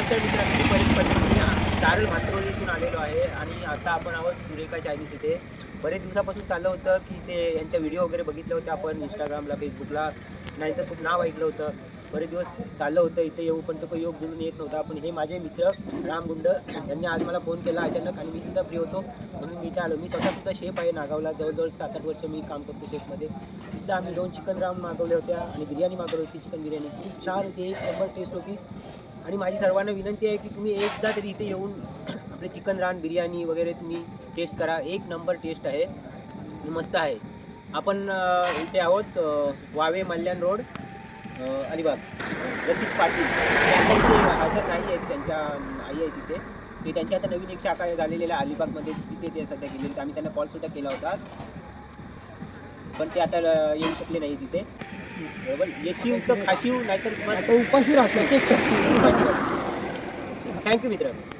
नमस्कार मित्रांनो, मी परेश पाटील. मी सारळ भातरोलीतून आलेलो आहे आणि आता आपण आहोत सुरेखा चायनीज इथे. बरेच दिवसापासून चाललं होतं की ते यांच्या व्हिडिओ वगैरे बघितले होते आपण इंस्टाग्रामला, फेसबुकला. यांचं खूप नाव ऐकलं होतं. बरेच दिवस चाललं होतं इथे येऊ, पण तो योग जुळून येत नव्हता. पण हे माझे मित्र राम गुंड यांनी आज मला फोन केला अचानक आणि मी सुद्धा फ्री होतो म्हणून मी इथे आलो. मी स्वतःसुद्धा शेफ आहे नागावला. जवळजवळ 7-8 वर्ष मी काम करतो शेफमध्ये. तिथं आम्ही 2 चिकन राम मागवल्या होत्या आणि बिर्याणी मागवली होती, चिकन बिर्याणी. खूप छान होती, एक नंबर टेस्ट होती. आणि माझी सर्वांना विनंती आहे की तुम्ही एकदा तरी इथे येऊन आपले चिकन रान बिर्याणी वगैरे तुम्ही टेस्ट करा. एक नंबर टेस्ट आहे आणि मस्त आहे. आपण इथे आहोत वावे मल्याण रोड, अलिबाग. रसिक पाटील त्यांच्या इथे हजर नाही आहेत, त्यांच्या आई आहे तिथे. ते त्यांच्या आता नवीन एक शाखा झालेल्या अलिबागमध्ये, तिथे ते सध्या गेलेले. आम्ही त्यांना कॉलसुद्धा केला होता, पण ते आता येऊ शकले नाही तिथे. बरोबर, येशीव तर खाशीव, नाहीतर आता उपाशी राहतो. थँक्यू मित्रांनो.